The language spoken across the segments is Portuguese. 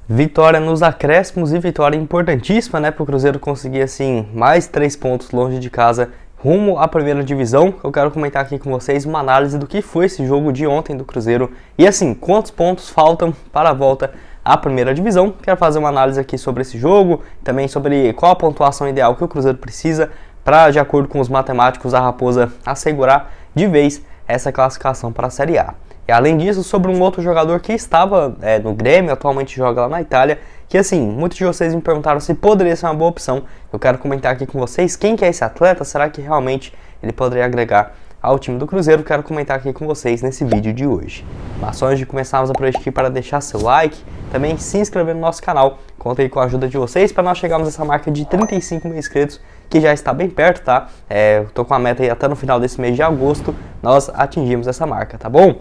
Vitória nos acréscimos e vitória importantíssima, né, para o Cruzeiro conseguir, assim, mais 3 pontos longe de casa rumo à primeira divisão. Eu quero comentar aqui com vocês uma análise do que foi esse jogo de ontem do Cruzeiro e, assim, quantos pontos faltam para a volta à primeira divisão. Quero fazer uma análise aqui sobre esse jogo, também sobre qual a pontuação ideal que o Cruzeiro precisa para, de acordo com os matemáticos, a Raposa assegurar de vez essa classificação para a Série A. E além disso, sobre um outro jogador que estava no Grêmio, atualmente joga lá na Itália, que assim, muitos de vocês me perguntaram se poderia ser uma boa opção. Eu quero comentar aqui com vocês quem que é esse atleta, será que realmente ele poderia agregar ao time do Cruzeiro? Quero comentar aqui com vocês nesse vídeo de hoje. Mas só antes de começarmos a por aqui, para deixar seu like, também se inscrever no nosso canal. Conto aí com a ajuda de vocês para nós chegarmos a essa marca de 35 mil inscritos, que já está bem perto, tá? Eu tô com a meta aí até no final desse mês de agosto, nós atingimos essa marca, tá bom?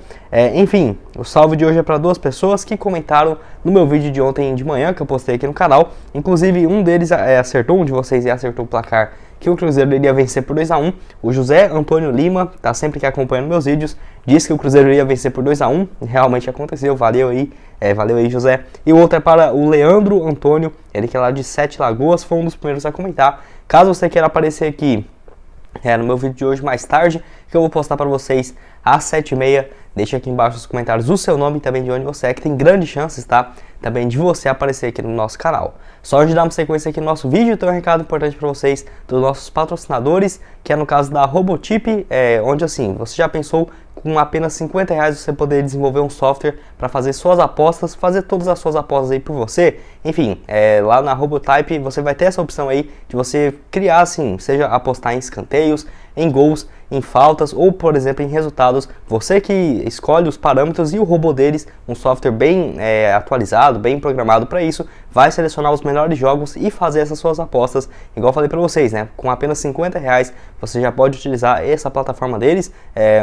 Enfim, o salve de hoje é para 2 pessoas que comentaram no meu vídeo de ontem de manhã, que eu postei aqui no canal. Inclusive, um deles acertou, um de vocês acertou o placar que o Cruzeiro iria vencer por 2-1. O José Antônio Lima, tá sempre que acompanhando meus vídeos, disse que o Cruzeiro iria vencer por 2-1. Realmente aconteceu, valeu aí. Valeu aí, José. E o outro é para o Leandro Antônio, ele que é lá de Sete Lagoas, foi um dos primeiros a comentar. Caso você queira aparecer aqui no meu vídeo de hoje mais tarde, que eu vou postar para vocês às 7h30, deixa aqui embaixo nos comentários o seu nome e também de onde você é, que tem grandes chances, tá? Também de você aparecer aqui no nosso canal. Só antes de darmos sequência aqui no nosso vídeo, tem um recado importante para vocês dos nossos patrocinadores, que é no caso da Robotip, onde assim, você já pensou com apenas R$50 você poder desenvolver um software para fazer suas apostas, fazer todas as suas apostas aí por você. Enfim, lá na Robotype você vai ter essa opção aí de você criar assim, seja apostar em escanteios, em gols, em faltas ou, por exemplo, em resultados. Você que escolhe os parâmetros e o robô deles, um software bem atualizado, bem programado para isso, vai selecionar os melhores jogos e fazer essas suas apostas. Igual eu falei para vocês, né? Com apenas R$50 você já pode utilizar essa plataforma deles,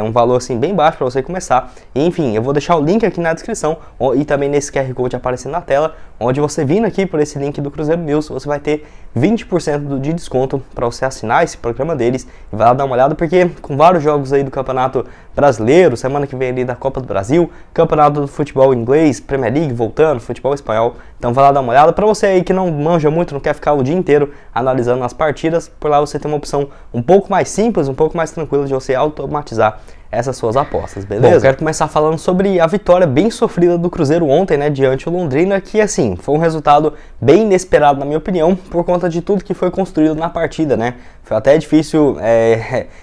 um valor assim bem baixo para você começar. E, enfim, eu vou deixar o link aqui na descrição e também nesse QR Code aparecendo na tela, onde você vindo aqui por esse link do Cruzeiro News, você vai ter 20% de desconto para você assinar esse programa deles e vai lá dar uma olhada, porque com vários jogos aí do Campeonato Brasileiro, semana que vem ali da Copa do Brasil, Campeonato do Futebol Inglês, Premier League voltando, Futebol Espanhol, então vai lá dar uma olhada. Para você aí que não manja muito, não quer ficar o dia inteiro analisando as partidas, por lá você tem uma opção um pouco mais simples, um pouco mais tranquila de você automatizar essas suas apostas, beleza? Bom, eu quero começar falando sobre a vitória bem sofrida do Cruzeiro ontem, né, diante do Londrina, que assim, foi um resultado bem inesperado na minha opinião, por conta de tudo que foi construído na partida, né? Foi até difícil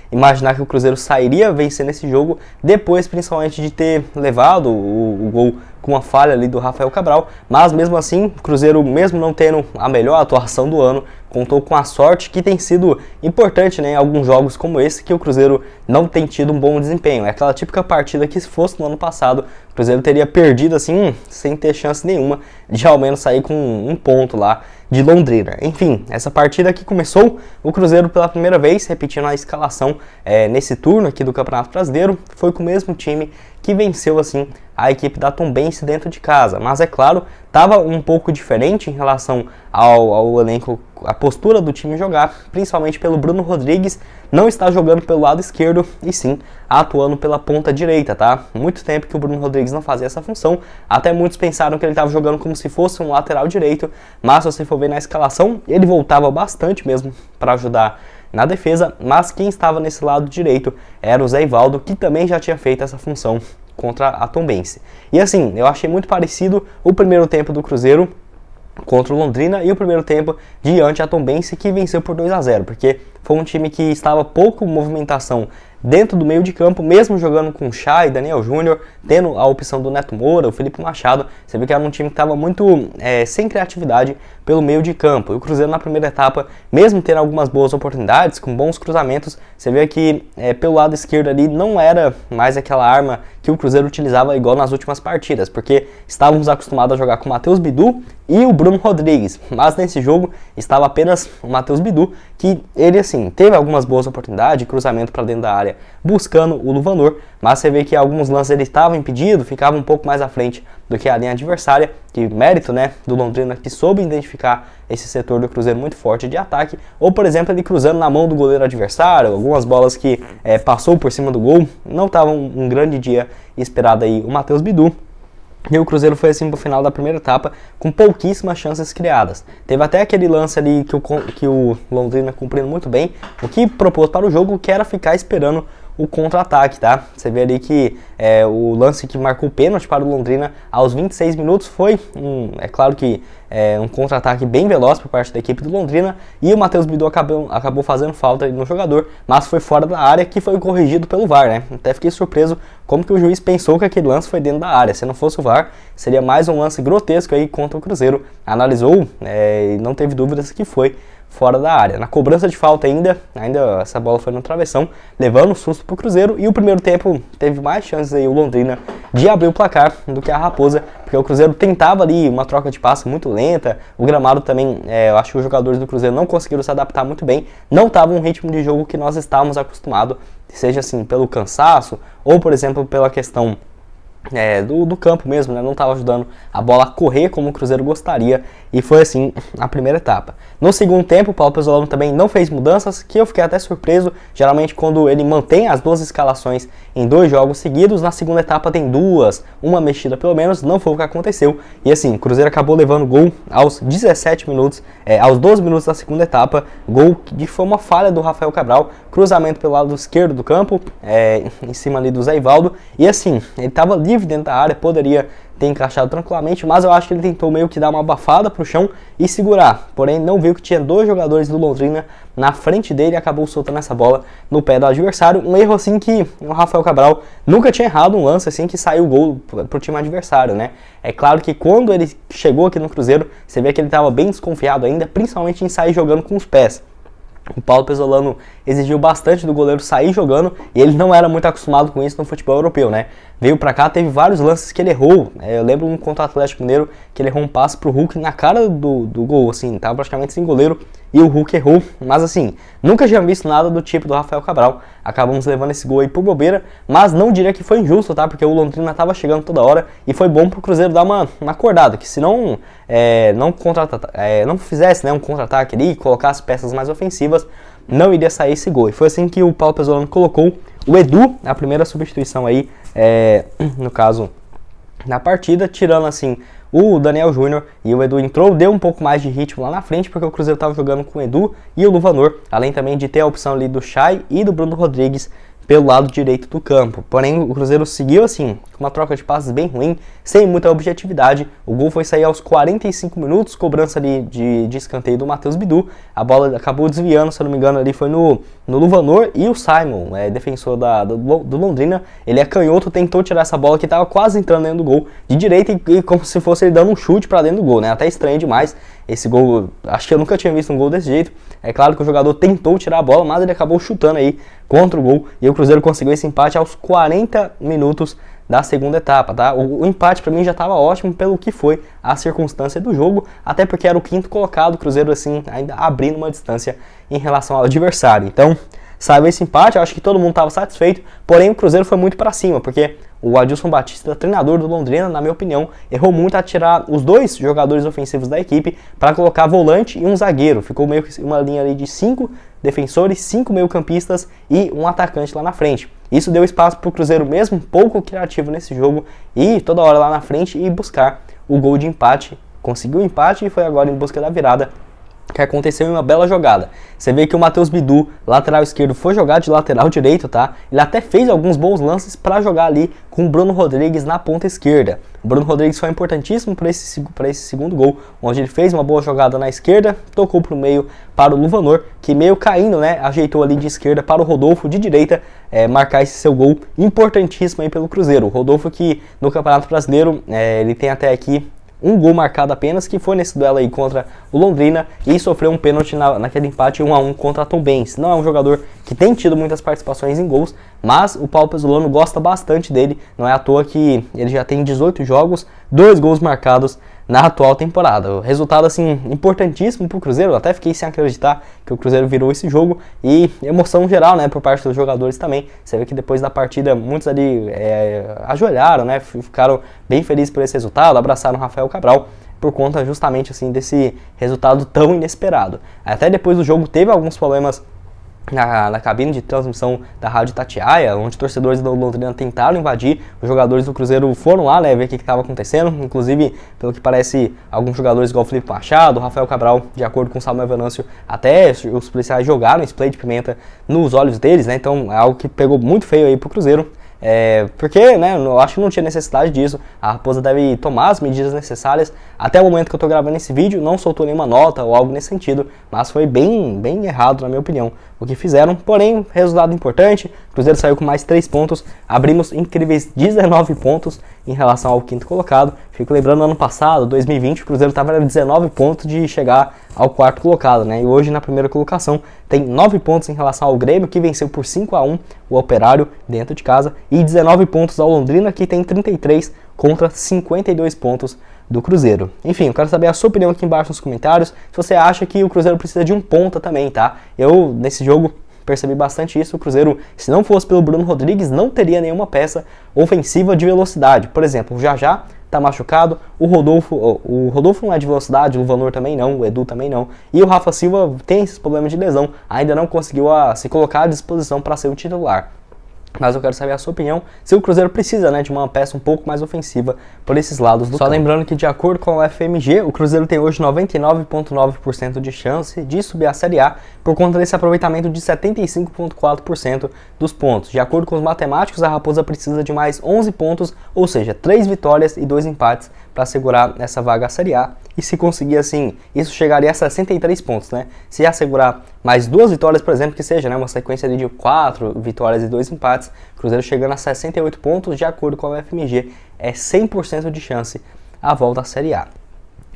imaginar que o Cruzeiro sairia vencendo esse jogo, depois principalmente de ter levado o gol com uma falha ali do Rafael Cabral, mas mesmo assim, o Cruzeiro, mesmo não tendo a melhor atuação do ano, contou com a sorte que tem sido importante, né, em alguns jogos como esse, que o Cruzeiro não tem tido um bom desempenho. É aquela típica partida que, se fosse no ano passado, o Cruzeiro teria perdido assim, sem ter chance nenhuma de ao menos sair com um ponto lá de Londrina. Enfim, essa partida que começou, o Cruzeiro pela primeira vez, repetindo a escalação nesse turno aqui do Campeonato Brasileiro, foi com o mesmo time que venceu assim a equipe da Tombense dentro de casa. Mas é claro, estava um pouco diferente em relação ao elenco, a postura do time jogar, principalmente pelo Bruno Rodrigues não está jogando pelo lado esquerdo e sim atuando pela ponta direita, tá? Muito tempo que o Bruno Rodrigues não fazia essa função, até muitos pensaram que ele estava jogando como se fosse um lateral direito, mas se você for ver na escalação, ele voltava bastante mesmo para ajudar na defesa, mas quem estava nesse lado direito era o Zé Ivaldo, que também já tinha feito essa função contra a Tombense. E assim, eu achei muito parecido o primeiro tempo do Cruzeiro contra o Londrina e o primeiro tempo diante a Tombense, que venceu por 2-0, porque foi um time que estava pouco movimentação dentro do meio de campo, mesmo jogando com Chay, Daniel Júnior, tendo a opção do Neto Moura, o Felipe Machado. Você vê que era um time que estava muito sem criatividade pelo meio de campo. E o Cruzeiro na primeira etapa, mesmo tendo algumas boas oportunidades, com bons cruzamentos, você vê que pelo lado esquerdo ali não era mais aquela arma que o Cruzeiro utilizava igual nas últimas partidas, porque estávamos acostumados a jogar com o Matheus Bidu e o Bruno Rodrigues, mas nesse jogo estava apenas o Matheus Bidu, que ele assim, teve algumas boas oportunidades, cruzamento para dentro da área, buscando o Luvanor, mas você vê que alguns lances ele estava impedido, ficava um pouco mais à frente do que a linha adversária, que mérito, né, do Londrina, que soube identificar esse setor do Cruzeiro muito forte de ataque, ou por exemplo ele cruzando na mão do goleiro adversário, algumas bolas que passou por cima do gol, não estava um grande dia esperado aí o Matheus Bidu. E o Cruzeiro foi assim pro final da primeira etapa, com pouquíssimas chances criadas. Teve até aquele lance ali que o Londrina cumprindo muito bem, o que propôs para o jogo, que era ficar esperando o contra-ataque, tá? Você vê ali que o lance que marcou o pênalti para o Londrina aos 26 minutos foi, é claro que um contra-ataque bem veloz por parte da equipe do Londrina, e o Matheus Bidu acabou fazendo falta ali no jogador, mas foi fora da área, que foi corrigido pelo VAR, né? Até fiquei surpreso como que o juiz pensou que aquele lance foi dentro da área. Se não fosse o VAR, seria mais um lance grotesco aí contra o Cruzeiro. Analisou e não teve dúvidas que foi fora da área. Na cobrança de falta ainda essa bola foi no travessão, levando um susto pro Cruzeiro, e o primeiro tempo teve mais chances aí o Londrina de abrir o placar do que a Raposa, porque o Cruzeiro tentava ali uma troca de passe muito lenta, o gramado também, eu acho que os jogadores do Cruzeiro não conseguiram se adaptar muito bem, não estava um ritmo de jogo que nós estávamos acostumados, seja assim pelo cansaço, ou por exemplo pela questão do campo mesmo, né? Não estava ajudando a bola a correr como o Cruzeiro gostaria, e foi assim a primeira etapa. No segundo tempo, o Paulo Pezzolano também não fez mudanças, que eu fiquei até surpreso. Geralmente quando ele mantém as duas escalações em 2 jogos seguidos, na segunda etapa tem uma mexida pelo menos, não foi o que aconteceu, e assim, o Cruzeiro acabou levando gol aos 17 minutos, aos 12 minutos da segunda etapa, gol que foi uma falha do Rafael Cabral, cruzamento pelo lado esquerdo do campo, em cima ali do Zé Ivaldo, e assim, ele estava livre dentro da área, poderia ter encaixado tranquilamente, mas eu acho que ele tentou meio que dar uma abafada pro chão e segurar, porém não viu que tinha 2 jogadores do Londrina na frente dele e acabou soltando essa bola no pé do adversário, um erro assim que o Rafael Cabral nunca tinha errado, um lance assim que saiu gol pro time adversário, né? É claro que quando ele chegou aqui no Cruzeiro, você vê que ele estava bem desconfiado ainda, principalmente em sair jogando com os pés. O Paulo Pezzolano exigiu bastante do goleiro sair jogando, e ele não era muito acostumado com isso no futebol europeu, né? Veio pra cá, teve vários lances que ele errou. Eu lembro um contra o Atlético Mineiro, que ele errou um passe pro Hulk na cara do gol, assim, tava praticamente sem goleiro, e o Hulk errou. Mas assim, nunca tinha visto nada do tipo do Rafael Cabral. Acabamos levando esse gol aí por bobeira, mas não diria que foi injusto, tá? Porque o Londrina tava chegando toda hora, e foi bom pro Cruzeiro dar uma acordada, que se não fizesse, né, um contra-ataque ali, colocasse peças mais ofensivas, não iria sair esse gol. E foi assim que o Paulo Pezzolano colocou o Edu, a primeira substituição aí, no caso, na partida, tirando assim o Daniel Júnior, e o Edu entrou, deu um pouco mais de ritmo lá na frente, porque o Cruzeiro estava jogando com o Edu e o Luvanor, além também de ter a opção ali do Chay e do Bruno Rodrigues pelo lado direito do campo. Porém, o Cruzeiro seguiu assim, com uma troca de passes bem ruim, sem muita objetividade. O gol foi sair aos 45 minutos, cobrança ali de escanteio do Matheus Bidu. A bola acabou desviando, se eu não me engano, ali foi no Luvanor, e o Simon, defensor do Londrina, ele é canhoto, tentou tirar essa bola que estava quase entrando dentro do gol, de direita, e como se fosse ele dando um chute para dentro do gol, né? Até estranho demais esse gol, acho que eu nunca tinha visto um gol desse jeito. É claro que o jogador tentou tirar a bola, mas ele acabou chutando aí contra o gol, e o Cruzeiro conseguiu esse empate aos 40 minutos da segunda etapa, tá? O empate para mim já estava ótimo pelo que foi a circunstância do jogo, até porque era o 5º colocado, o Cruzeiro assim ainda abrindo uma distância em relação ao adversário. Então, saiu esse empate, eu acho que todo mundo estava satisfeito, porém o Cruzeiro foi muito para cima, porque o Adilson Batista, treinador do Londrina, na minha opinião, errou muito a tirar os 2 jogadores ofensivos da equipe para colocar volante e um zagueiro. Ficou meio que uma linha ali de 5 defensores, 5 meio-campistas e um atacante lá na frente. Isso deu espaço para o Cruzeiro, mesmo pouco criativo nesse jogo, e toda hora lá na frente e buscar o gol de empate. Conseguiu o empate e foi agora em busca da virada, que aconteceu em uma bela jogada. Você vê que o Matheus Bidu, lateral esquerdo, foi jogar de lateral direito, tá? Ele até fez alguns bons lances para jogar ali com o Bruno Rodrigues na ponta esquerda. O Bruno Rodrigues foi importantíssimo para esse segundo gol, onde ele fez uma boa jogada na esquerda, tocou para o meio para o Luvanor, que meio caindo, né, ajeitou ali de esquerda para o Rodolfo de direita, marcar esse seu gol importantíssimo aí pelo Cruzeiro. O Rodolfo, que no Campeonato Brasileiro, ele tem até aqui um gol marcado apenas, que foi nesse duelo aí contra o Londrina, e sofreu um pênalti naquele empate 1-1 contra a Tombense. Não é um jogador que tem tido muitas participações em gols, mas o Paulo Pezzolano gosta bastante dele. Não é à toa que ele já tem 18 jogos, 2 gols marcados na atual temporada. O resultado assim importantíssimo para o Cruzeiro. Eu até fiquei sem acreditar que o Cruzeiro virou esse jogo, e emoção geral, né, por parte dos jogadores também. Você vê que depois da partida muitos ali ajoelharam, né, ficaram bem felizes por esse resultado, abraçaram o Rafael Cabral por conta justamente assim desse resultado tão inesperado. Até depois do jogo teve alguns problemas na cabine de transmissão da Rádio Itatiaia, onde torcedores do Londrina tentaram invadir. Os jogadores do Cruzeiro foram lá, né, ver o que estava acontecendo. Inclusive, pelo que parece, alguns jogadores igual o Felipe Machado, Rafael Cabral, de acordo com o Samuel Venâncio, até os policiais jogaram spray de pimenta nos olhos deles, né? Então é algo que pegou muito feio aí pro Cruzeiro. Porque, né, eu acho que não tinha necessidade disso. A Raposa deve tomar as medidas necessárias. Até o momento que eu tô gravando esse vídeo, não soltou nenhuma nota ou algo nesse sentido, mas foi bem errado, na minha opinião, o que fizeram. Porém, resultado importante, o Cruzeiro saiu com mais 3 pontos, abrimos incríveis 19 pontos em relação ao quinto colocado. Fico lembrando, ano passado, 2020, o Cruzeiro estava a 19 pontos de chegar ao quarto colocado, né? E hoje, na primeira colocação, tem 9 pontos em relação ao Grêmio, que venceu por 5-1 o Operário dentro de casa, e 19 pontos ao Londrina, que tem 33 contra 52 pontos do Cruzeiro. Enfim, eu quero saber a sua opinião aqui embaixo nos comentários, se você acha que o Cruzeiro precisa de um ponta também, tá? Eu, nesse jogo, percebi bastante isso. O Cruzeiro, se não fosse pelo Bruno Rodrigues, não teria nenhuma peça ofensiva de velocidade. Por exemplo, o Jajá tá machucado, o Rodolfo não é de velocidade, o Luvanor também não, o Edu também não, e o Rafa Silva tem esses problemas de lesão, ainda não conseguiu se colocar à disposição para ser o titular. Mas eu quero saber a sua opinião, se o Cruzeiro precisa, né, de uma peça um pouco mais ofensiva por esses lados do campo. Só lembrando que, de acordo com o FMG, o Cruzeiro tem hoje 99,9% de chance de subir a Série A por conta desse aproveitamento de 75,4% dos pontos. De acordo com os matemáticos, a Raposa precisa de mais 11 pontos, ou seja, 3 vitórias e 2 empates para assegurar essa vaga à Série A. E se conseguir assim, isso chegaria a 63 pontos, né? Se assegurar mais 2 vitórias, por exemplo, que seja, né, uma sequência de 4 vitórias e 2 empates, o Cruzeiro chegando a 68 pontos, de acordo com a FMG, é 100% de chance à volta à Série A.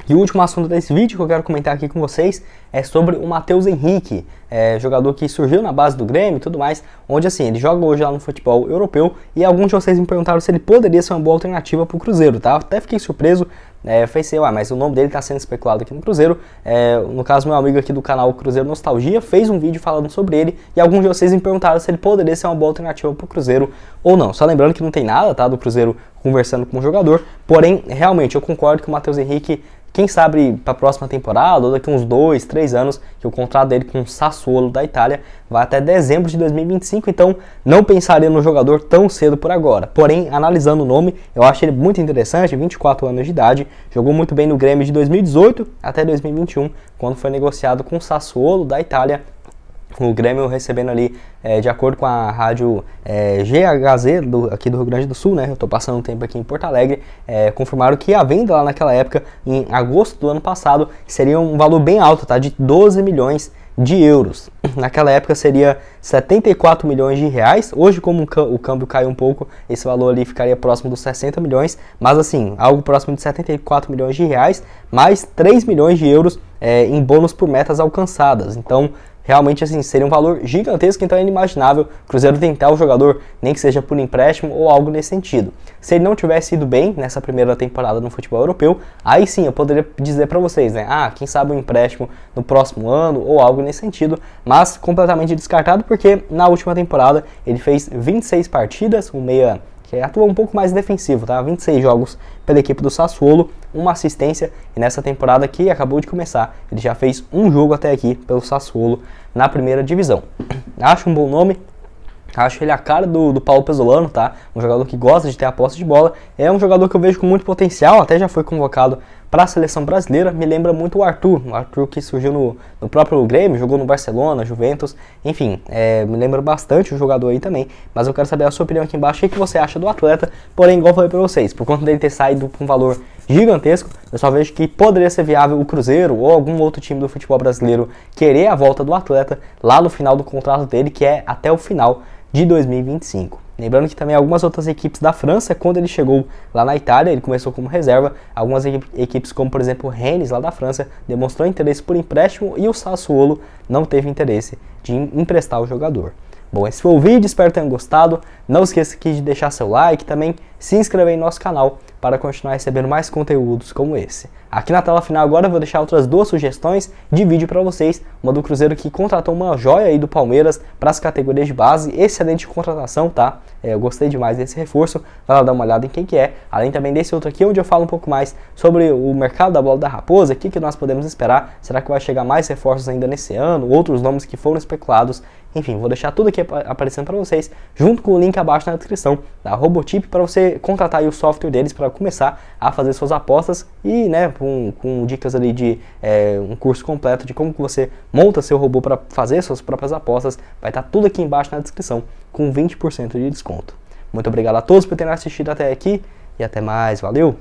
E o último assunto desse vídeo que eu quero comentar aqui com vocês é sobre o Matheus Henrique, jogador que surgiu na base do Grêmio e tudo mais, onde assim, ele joga hoje lá no futebol europeu, e alguns de vocês me perguntaram se ele poderia ser uma boa alternativa para o Cruzeiro, tá? Até fiquei surpreso, pensei, mas o nome dele está sendo especulado aqui no Cruzeiro. No caso, meu amigo aqui do canal Cruzeiro Nostalgia fez um vídeo falando sobre ele, e alguns de vocês me perguntaram se ele poderia ser uma boa alternativa para o Cruzeiro ou não. Só lembrando que não tem nada, tá, do Cruzeiro conversando com o jogador, porém, realmente, eu concordo que o Matheus Henrique, quem sabe para a próxima temporada, ou daqui uns 2, 3 anos, que o contrato dele com o Sassuolo da Itália vai até dezembro de 2025, então não pensaria no jogador tão cedo por agora. Porém, analisando o nome, eu acho ele muito interessante, 24 anos de idade, jogou muito bem no Grêmio de 2018 até 2021, quando foi negociado com o Sassuolo da Itália. O Grêmio recebendo ali, de acordo com a rádio GHZ aqui do Rio Grande do Sul, né? Eu estou passando um tempo aqui em Porto Alegre, confirmaram que a venda lá naquela época, em agosto do ano passado, seria um valor bem alto, tá? De 12 milhões de euros. Naquela época seria 74 milhões de reais. Hoje, como o câmbio caiu um pouco, esse valor ali ficaria próximo dos 60 milhões, mas assim, algo próximo de 74 milhões de reais, mais 3 milhões de euros em bônus por metas alcançadas. Então, realmente, assim, seria um valor gigantesco, então é inimaginável o Cruzeiro tentar o jogador, nem que seja por empréstimo ou algo nesse sentido. Se ele não tivesse ido bem nessa primeira temporada no futebol europeu, aí sim eu poderia dizer para vocês, né, quem sabe um empréstimo no próximo ano ou algo nesse sentido, mas completamente descartado porque na última temporada ele fez 26 partidas, um meia que atua um pouco mais defensivo, tá? 26 jogos pela equipe do Sassuolo, uma assistência, e nessa temporada que acabou de começar, ele já fez um jogo até aqui pelo Sassuolo na primeira divisão. Acho um bom nome, acho ele a cara do Paulo Pesolano, tá? Um jogador que gosta de ter a posse de bola, é um jogador que eu vejo com muito potencial, até já foi convocado para a seleção brasileira, me lembra muito o Arthur que surgiu no próprio Grêmio, jogou no Barcelona, Juventus, enfim, me lembra bastante o jogador aí também, mas eu quero saber a sua opinião aqui embaixo, o que você acha do atleta, porém, igual eu falei para vocês, por conta dele ter saído com um valor gigantesco, eu só vejo que poderia ser viável o Cruzeiro ou algum outro time do futebol brasileiro querer a volta do atleta lá no final do contrato dele, que é até o final de 2025. Lembrando que também algumas outras equipes da França, quando ele chegou lá na Itália, ele começou como reserva, algumas equipes como por exemplo o Rennes lá da França, demonstrou interesse por empréstimo e o Sassuolo não teve interesse de emprestar o jogador. Bom, esse foi o vídeo, espero que tenham gostado, não esqueça aqui de deixar seu like, também se inscrever em nosso canal para continuar recebendo mais conteúdos como esse. Aqui na tela final agora eu vou deixar outras duas sugestões de vídeo para vocês. Uma do Cruzeiro que contratou uma joia aí do Palmeiras para as categorias de base. Excelente contratação, tá? Eu gostei demais desse reforço. Vai lá dar uma olhada em quem que é. Além também desse outro aqui, onde eu falo um pouco mais sobre o mercado da bola da Raposa. O que nós podemos esperar? Será que vai chegar mais reforços ainda nesse ano? Outros nomes que foram especulados? Enfim, vou deixar tudo aqui aparecendo para vocês, junto com o link abaixo na descrição da Robotip, para você contratar aí o software deles para começar a fazer suas apostas e, né, com dicas ali de um curso completo de como que você monta seu robô para fazer suas próprias apostas. Vai estar tudo aqui embaixo na descrição, com 20% de desconto. Muito obrigado a todos por terem assistido até aqui e até mais, valeu!